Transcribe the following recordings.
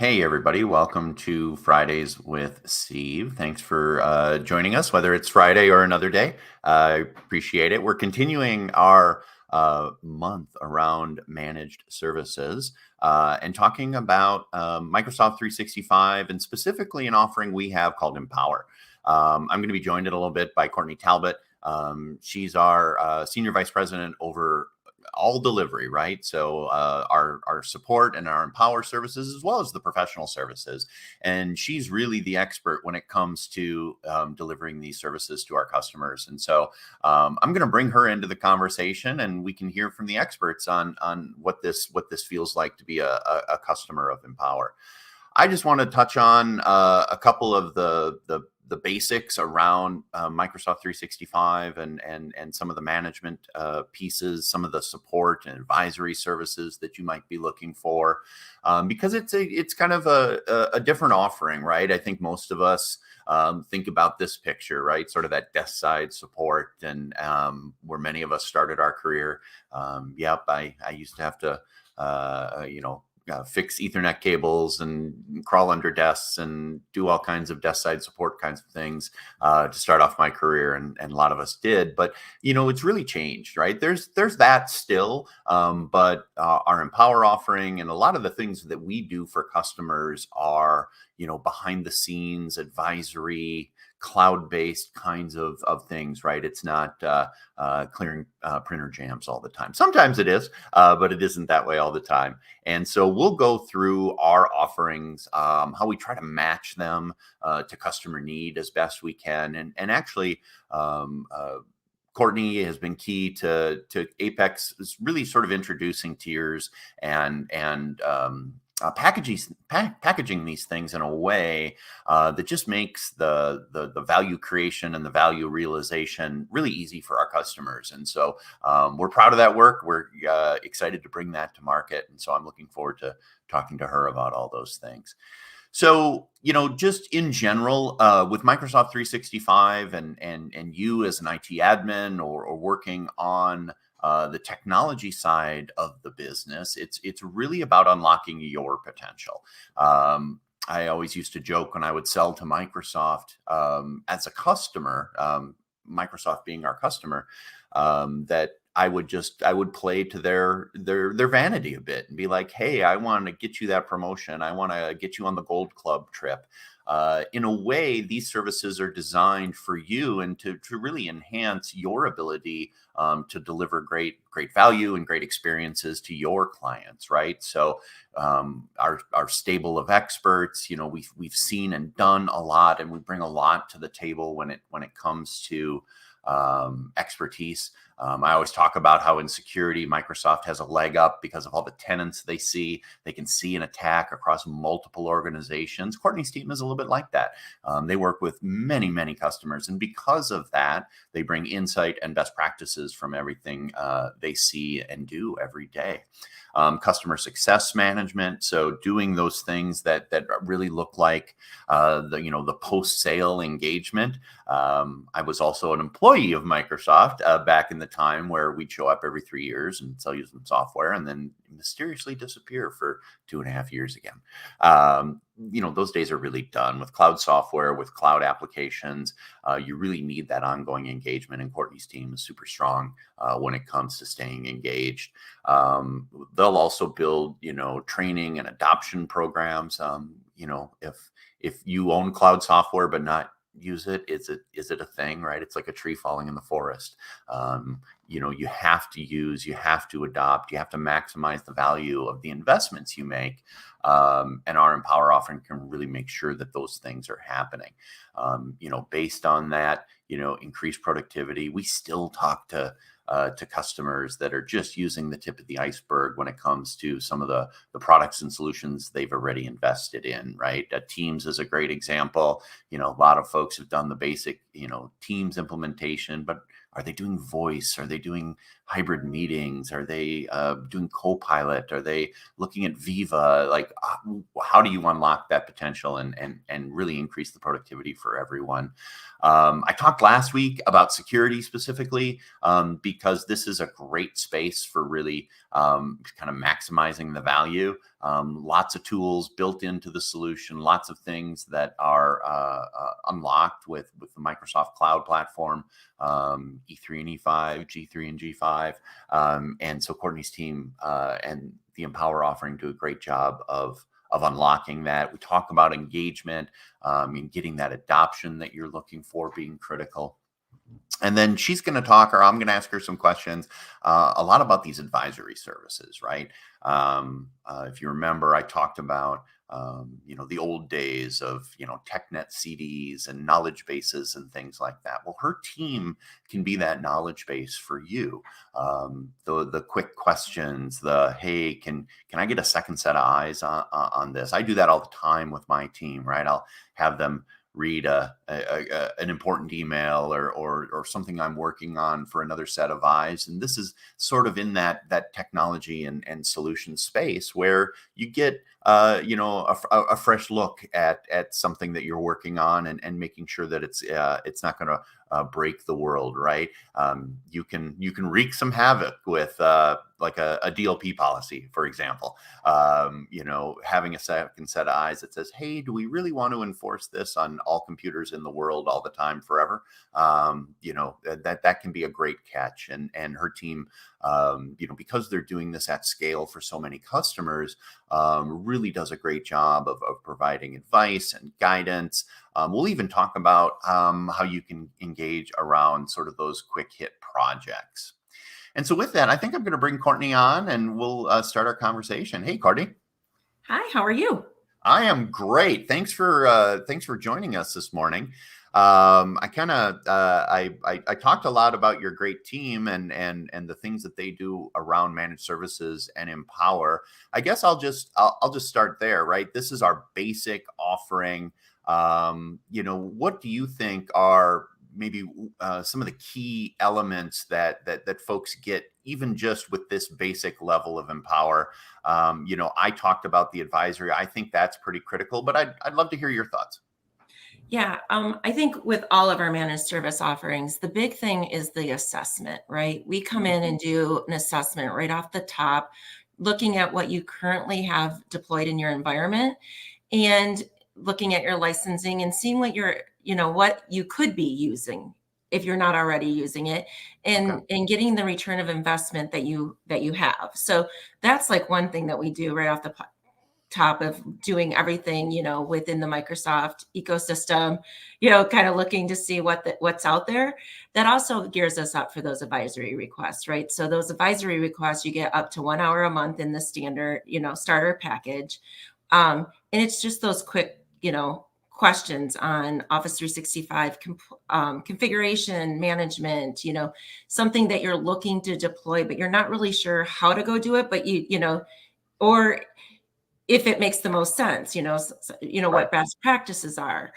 Hey, everybody. Welcome to Fridays with Steve. Thanks for joining us, whether it's Friday or another day. I appreciate it. We're continuing our month around managed services and talking about Microsoft 365 and specifically an offering we have called Empower. I'm going to be joined in a little bit by Courtney Talbot. She's our Senior Vice President over all delivery, right? So our support and our Empower services, as well as the professional services. And she's really the expert when it comes to delivering these services to our customers. And so I'm going to bring her into the conversation, and we can hear from the experts on what this feels like to be a customer of Empower. I just want to touch on a couple of the basics around Microsoft 365 and some of the management pieces, some of the support and advisory services that you might be looking for, because it's kind of a different offering, right? I think most of us think about this picture, right? Sort of that desk side support, and where many of us started our career. I used to have to, fix Ethernet cables and crawl under desks and do all kinds of desk side support kinds of things to start off my career. And a lot of us did, but it's really changed, right? There's that still, but our Empower offering and a lot of the things that we do for customers are, behind the scenes advisory, cloud-based kinds of things, right? It's not clearing printer jams all the time. Sometimes it is, but it isn't that way all the time. And so we'll go through our offerings, how we try to match them to customer need as best we can. And actually, Courtney has been key to Apex, is really sort of introducing tiers and packaging these things in a way that just makes the value creation and the value realization really easy for our customers. And so we're proud of that work. We're excited to bring that to market. And so I'm looking forward to talking to her about all those things. So, just in general, with Microsoft 365 and you as an IT admin or working on the technology side of the business, it's really about unlocking your potential. I always used to joke when I would sell to Microsoft as a customer, Microsoft being our customer, that I would play to their vanity a bit and be like, hey, I want to get you that promotion. I want to get you on the Gold Club trip. In a way, these services are designed for you and to really enhance your ability to deliver great value and great experiences to your clients, right? So our stable of experts, we've seen and done a lot, and we bring a lot to the table when it comes to expertise. I always talk about how in security, Microsoft has a leg up because of all the tenants they see. They can see an attack across multiple organizations. Courtney's team is a little bit like that. They work with many, many customers. And because of that, they bring insight and best practices from everything they see and do every day. Customer success management. So doing those things that really look like the post-sale engagement. I was also an employee of Microsoft back in the time where we'd show up every 3 years and sell you some software and then mysteriously disappear for 2.5 years again. Those days are really done. With cloud software, with cloud applications. You really need that ongoing engagement, and Courtney's team is super strong when it comes to staying engaged. They'll also build, training and adoption programs. If you own cloud software but not use it, is it a thing, right? It's like a tree falling in the forest. You have to use, you have to adopt, you have to maximize the value of the investments you make. And our Empower offering can really make sure that those things are happening. Based on that, increased productivity. We still talk to customers that are just using the tip of the iceberg when it comes to some of the products and solutions they've already invested in, right? Teams is a great example. A lot of folks have done the basic, Teams implementation, but are they doing voice? Are they doing hybrid meetings? Are they doing Copilot? Are they looking at Viva? Like, how do you unlock that potential and really increase the productivity for everyone? I talked last week about security specifically because this is a great space for really kind of maximizing the value. Lots of tools built into the solution, lots of things that are unlocked with the Microsoft Cloud Platform, E3 and E5, G3 and G5. And so Courtney's team and the Empower offering do a great job of unlocking that. We talk about engagement and getting that adoption that you're looking for being critical. And then she's going to talk, or I'm going to ask her some questions, a lot about these advisory services, right? If you remember, I talked about, the old days of, TechNet CDs and knowledge bases and things like that. Well, her team can be that knowledge base for you. The quick questions, hey, can I get a second set of eyes on this? I do that all the time with my team, right? I'll have them read an important email or something I'm working on for another set of eyes. And this is sort of in that technology and solution space where you get a fresh look at something that you're working on and making sure that it's not going to break the world, right? You can wreak some havoc with like a DLP policy, for example. Having a second set of eyes that says, hey, do we really want to enforce this on all computers in the world all the time forever? That can be a great catch. And her team, because they're doing this at scale for so many customers, really does a great job of providing advice and guidance. We'll even talk about how you can engage around sort of those quick hit projects. And so with that, I think I'm going to bring Courtney on and we'll start our conversation. Hey, Courtney. Hi, how are you? I am great. Thanks for joining us this morning. I talked a lot about your great team and the things that they do around managed services and Empower. I guess I'll just start there, right? This is our basic offering. What do you think are maybe some of the key elements that folks get even just with this basic level of Empower? I talked about the advisory. I think that's pretty critical, but I'd love to hear your thoughts. Yeah, I think with all of our managed service offerings, the big thing is the assessment, right? We come in and do an assessment right off the top, looking at what you currently have deployed in your environment and looking at your licensing and seeing what what you could be using if you're not already using it, and getting the return of investment that you have. So that's like one thing that we do right off the top of doing everything, within the Microsoft ecosystem, kind of looking to see what's out there. That also gears us up for those advisory requests, right? So those advisory requests, you get up to 1 hour a month in the standard, starter package. And it's just those quick, questions on Office 365 configuration management, something that you're looking to deploy, but you're not really sure how to go do it, but or if it makes the most sense, Right. what best practices are.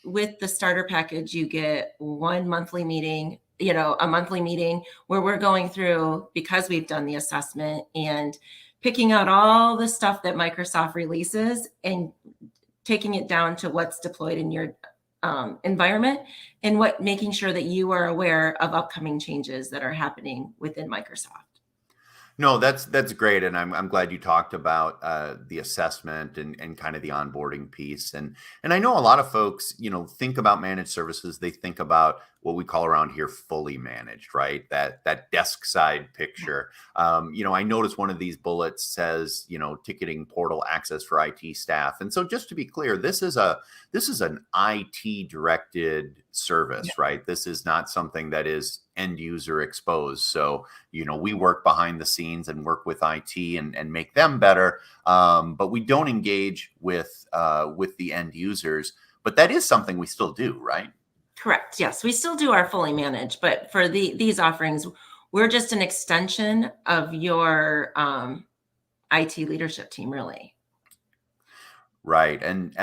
With the starter package, you get one monthly meeting, a monthly meeting where we're going through, because we've done the assessment and picking out all the stuff that Microsoft releases and taking it down to what's deployed in your environment and making sure that you are aware of upcoming changes that are happening within Microsoft. No, that's great, and I'm glad you talked about the assessment and kind of the onboarding piece. And I know a lot of folks, think about managed services. They think about what we call around here fully managed, right? That desk side picture. I noticed one of these bullets says, ticketing portal access for IT staff. And so just to be clear, this is an IT directed service, right? This is not something that is end user exposed. So, we work behind the scenes and work with IT and make them better. But we don't engage with the end users, but that is something we still do, right? Correct. Yes, we still do our fully managed, but for these offerings, we're just an extension of your IT leadership team, really. Right. And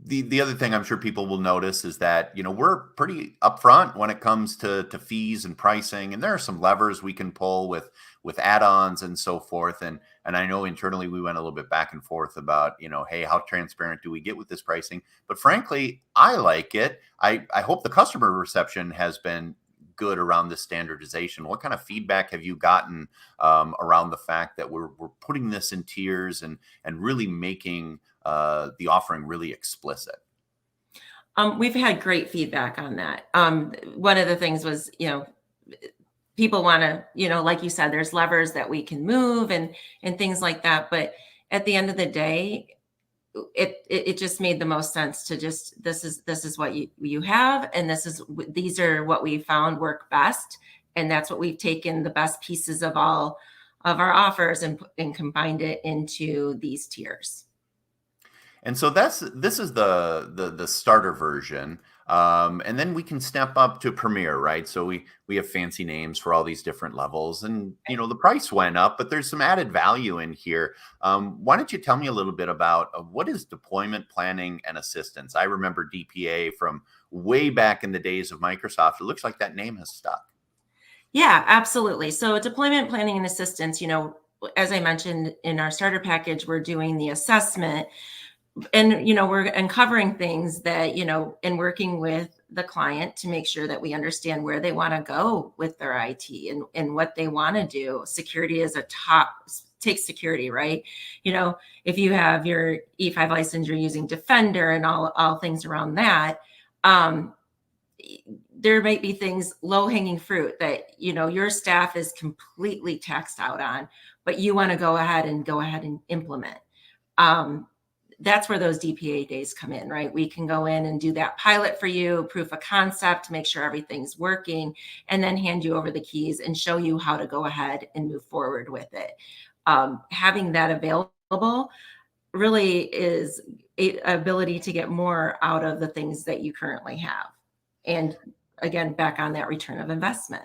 the other thing I'm sure people will notice is that, we're pretty upfront when it comes to fees and pricing. And there are some levers we can pull with add-ons and so forth. And I know internally we went a little bit back and forth about, hey, how transparent do we get with this pricing? But frankly, I like it. I hope the customer reception has been good around this standardization. What kind of feedback have you gotten around the fact that we're putting this in tiers and really making the offering really explicit? We've had great feedback on that. One of the things was, people want to, like you said, there's levers that we can move and things like that. But at the end of the day, it just made the most sense to just, this is what you have, and these are what we found work best, and that's what we've taken the best pieces of all of our offers and combined it into these tiers. And so this is the starter version, and then we can step up to Premier, right? So we have fancy names for all these different levels, and the price went up, but there's some added value in here. Why don't you tell me a little bit about what is deployment planning and assistance? I remember DPA from way back in the days of Microsoft. It looks like that name has stuck. Yeah, absolutely. So deployment planning and assistance, as I mentioned in our starter package, we're doing the assessment, and we're uncovering things that and working with the client to make sure that we understand where they want to go with their IT and what they want to do. Security is take security, right? If you have your E5 license, you're using Defender and all things around that. There might be things, low hanging fruit, that your staff is completely taxed out on, but you want to go ahead and implement. That's where those DPA days come in, right? We can go in and do that pilot for you, proof of concept, make sure everything's working, and then hand you over the keys and show you how to go ahead and move forward with it. Having that available really is an ability to get more out of the things that you currently have. And again, back on that return of investment.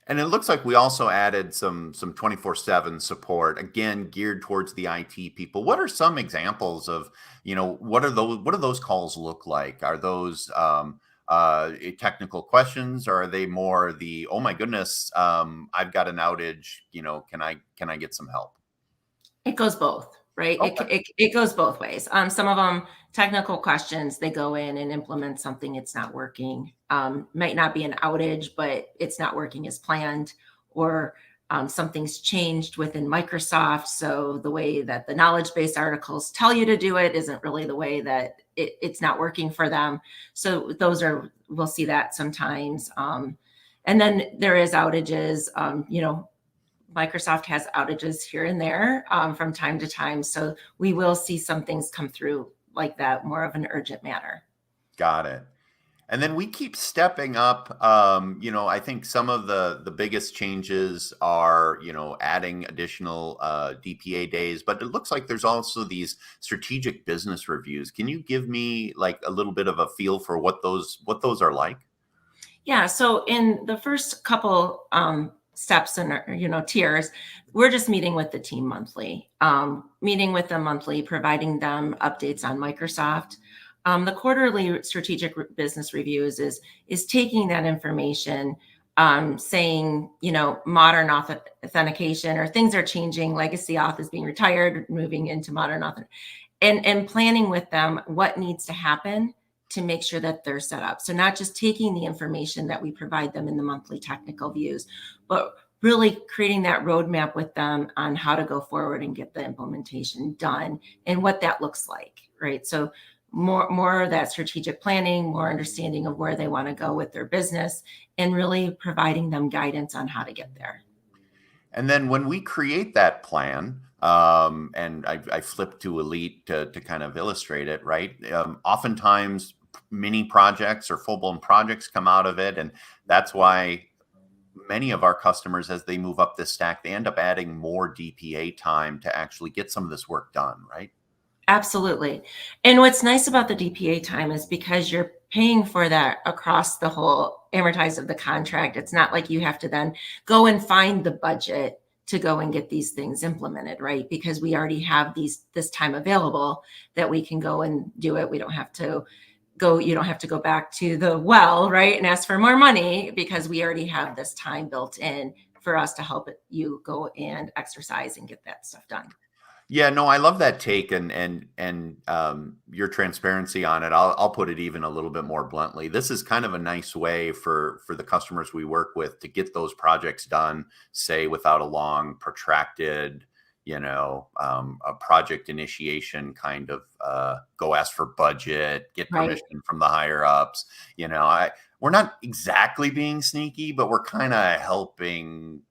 And it looks like we also added some 24/7 support, again geared towards the IT people. What are some examples of, what do those calls look like? Are those technical questions, or are they more the, oh my goodness, I've got an outage, can I get some help? It goes both, right? Okay. It goes both ways. Some of them technical questions, they go in and implement something, it's not working. Might not be an outage, but it's not working as planned, or something's changed within Microsoft. So the way that the knowledge base articles tell you to do it isn't really the way that it's not working for them. So we'll see that sometimes. And then there is outages, Microsoft has outages here and there from time to time. So we will see some things come through like that, more of an urgent manner. Got it. And then we keep stepping up. I think some of the biggest changes are, adding additional DPA days, but it looks like there's also these strategic business reviews. Can you give me like a little bit of a feel for what those are like? Yeah. So in the first couple steps and tiers, we're just meeting with the team monthly, providing them updates on Microsoft. The quarterly strategic business reviews is taking that information, saying modern authentication, or things are changing, legacy auth is being retired, moving into modern auth, and planning with them what needs to happen to make sure that they're set up. So not just taking the information that we provide them in the monthly technical views, but really creating that roadmap with them on how to go forward and get the implementation done and what that looks like, right? So more of that strategic planning, more understanding of where they want to go with their business, and really providing them guidance on how to get there. And then when we create that plan, and I flipped to Elite to kind of illustrate it, right? Oftentimes mini projects or full-blown projects come out of it. And that's why many of our customers, as they move up this stack, they end up adding more DPA time to actually get some of this work done, right? Absolutely. And what's nice about the DPA time is because you're paying for that across the whole amortized of the contract. It's not like you have to then go and find the budget to go and get these things implemented, right? Because we already have this time available that we can go and do it. You don't have to go back to the well, right, and ask for more money, because we already have this time built in for us to help you go and exercise and get that stuff done. Yeah, no, I love that take your transparency on it. I'll put it even a little bit more bluntly. This is kind of a nice way for the customers we work with to get those projects done, say without a long, protracted, a project initiation kind of go ask for budget, get Right. permission from the higher ups. We're not exactly being sneaky, but we're kind of helping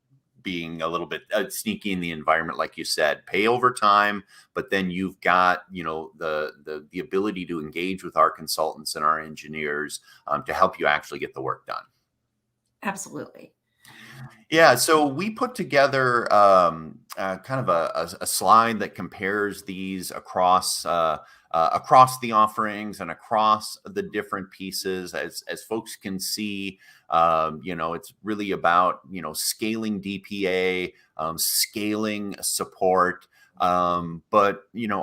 being a little bit sneaky in the environment, like you said, pay over time, but then you've got the ability to engage with our consultants and our engineers to help you actually get the work done. Absolutely. Yeah, so we put together kind of a slide that compares these across the offerings and across the different pieces, as folks can see. It's really about scaling DPA, scaling support. But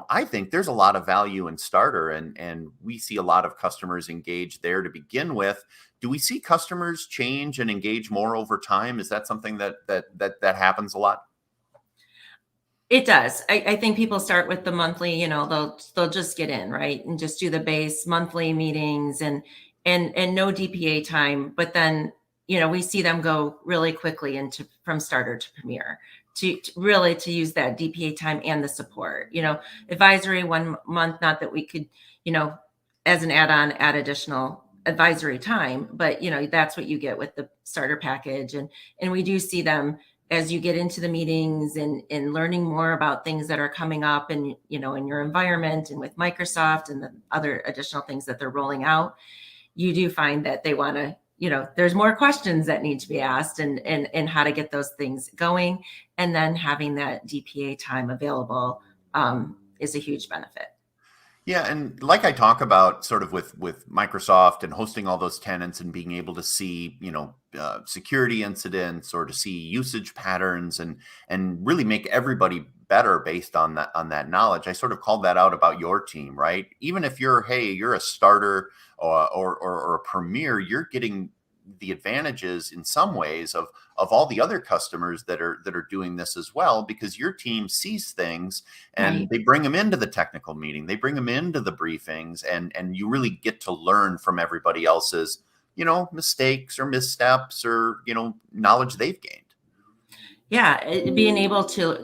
I think there's a lot of value in Starter, and we see a lot of customers engage there to begin with. Do we see customers change and engage more over time? Is that something that happens a lot? It does. I think people start with the monthly, they'll just get in, right? And just do the base monthly meetings and no DPA time. But then, we see them go really quickly into from starter to premier to really to use that DPA time and the support. Advisory 1 month, not that we could, as an add-on add additional advisory time, but that's what you get with the starter package. And we do see them as you get into the meetings and learning more about things that are coming up and in your environment and with Microsoft and the other additional things that they're rolling out, you do find that they want to, there's more questions that need to be asked and how to get those things going. And then having that DPA time available is a huge benefit. Yeah, and like I talk about sort of with Microsoft and hosting all those tenants and being able to see, security incidents or to see usage patterns and really make everybody better based on that knowledge. I sort of called that out about your team, right? Even if you're a starter or a premier, you're getting the advantages in some ways of all the other customers that are doing this as well, because your team sees things and Right. they bring them into the technical meeting, they bring them into the briefings, and you really get to learn from everybody else's mistakes or missteps or knowledge they've gained. Yeah, being able to,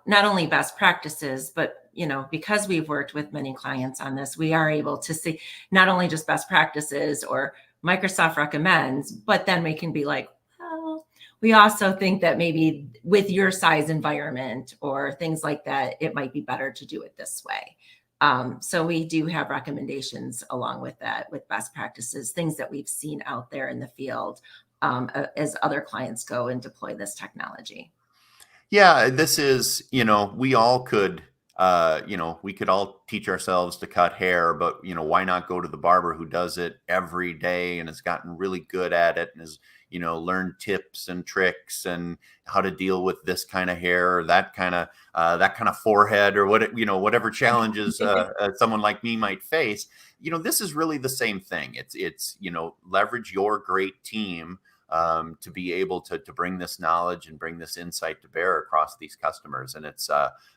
not only best practices, but because we've worked with many clients on this, we are able to see not only just best practices or Microsoft recommends, but then we can be like, well, we also think that maybe with your size environment or things like that, it might be better to do it this way. So we do have recommendations along with that, with best practices, things that we've seen out there in the field as other clients go and deploy this technology. Yeah, this is, we all could, we could all teach ourselves to cut hair, but, why not go to the barber who does it every day and has gotten really good at it and has, learned tips and tricks and how to deal with this kind of hair or that kind of forehead or whatever challenges someone like me might face. This is really the same thing. It's leverage your great team to be able to bring this knowledge and bring this insight to bear across these customers. And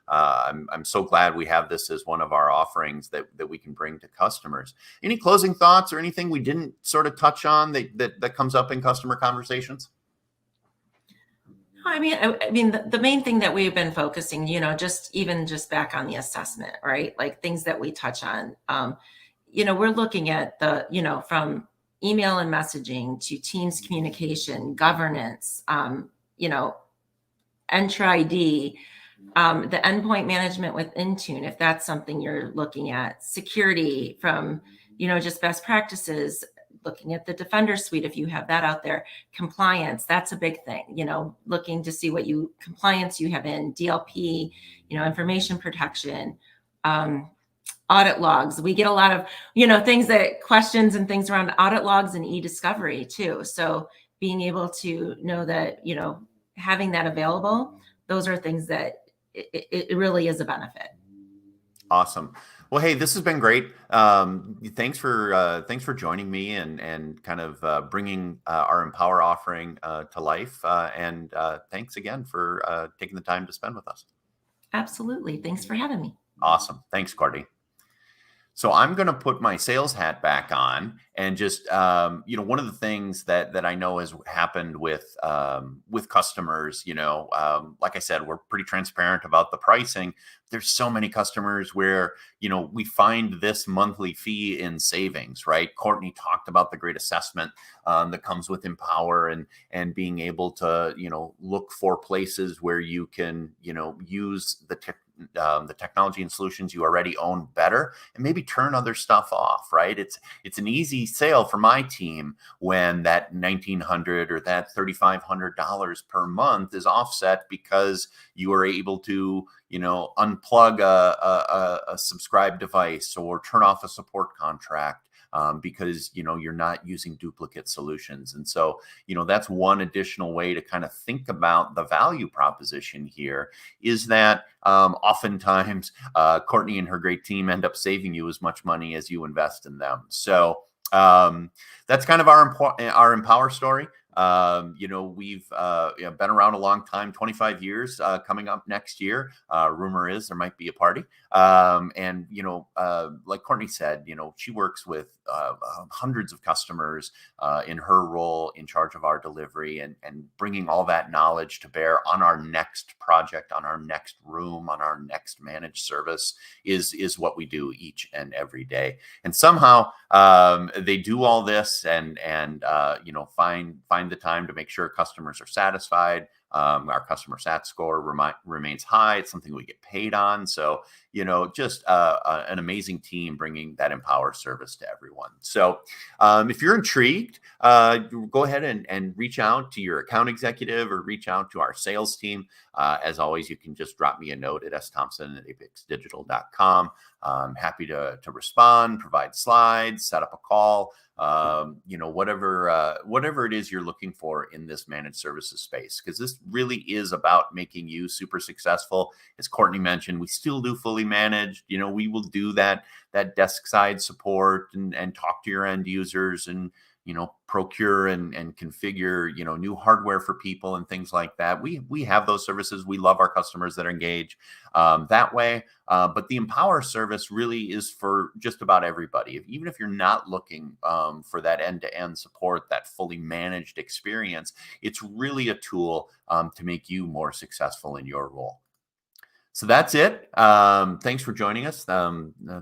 I'm so glad we have this as one of our offerings that we can bring to customers. Any closing thoughts or anything we didn't sort of touch on that comes up in customer conversations? I mean, the main thing that we've been focusing, just back on the assessment, right? Like things that we touch on. We're looking at from email and messaging to Teams communication, governance, Entra ID, the endpoint management with Intune, if that's something you're looking at, security from, just best practices, looking at the Defender suite, if you have that out there, compliance, that's a big thing, looking to see what compliance you have in DLP, information protection, audit logs. We get a lot of, questions and things around audit logs and e-discovery too. So being able to know that, having that available, those are things that it really is a benefit. Awesome. Well, hey, this has been great. Thanks for joining me and kind of bringing our Empower offering to life. And thanks again for taking the time to spend with us. Absolutely. Thanks for having me. Awesome. Thanks, Courtney. So I'm going to put my sales hat back on and just, one of the things that I know has happened with customers, like I said, we're pretty transparent about the pricing. There's so many customers where, we find this monthly fee in savings, right? Courtney talked about the great assessment that comes with Empower and being able to, look for places where you can, use the technology and solutions you already own better and maybe turn other stuff off, right? It's an easy sale for my team when that $1,900 or that $3,500 per month is offset because you are able to, unplug a subscribed device or turn off a support contract. Because you're not using duplicate solutions. And so that's one additional way to kind of think about the value proposition here, is that oftentimes Courtney and her great team end up saving you as much money as you invest in them. So that's kind of our Empower story. We've been around a long time, 25 years coming up next year. Rumor is there might be a party. Like Courtney said, she works with hundreds of customers in her role in charge of our delivery and bringing all that knowledge to bear on our next project, on our next room, on our next managed service is what we do each and every day. And somehow they do all this and find the time to make sure customers are satisfied. Our customer sat score remains high. It's something we get paid on. So, just an amazing team bringing that Empower service to everyone. So if you're intrigued, go ahead and reach out to your account executive or reach out to our sales team. As always, you can just drop me a note at sthompson@apexdigital.com. I'm happy to respond, provide slides, set up a call, whatever it is you're looking for in this managed services space, because this really is about making you super successful. As Courtney mentioned, we still do fully managed. We will do that desk side support and talk to your end users and procure and configure, new hardware for people and things like that. We have those services. We love our customers that are engaged that way. But the Empower service really is for just about everybody. Even if you're not looking for that end-to-end support, that fully managed experience, it's really a tool to make you more successful in your role. So that's it. Thanks for joining us.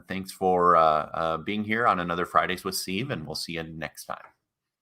Thanks for being here on another Fridays with Steve, and we'll see you next time.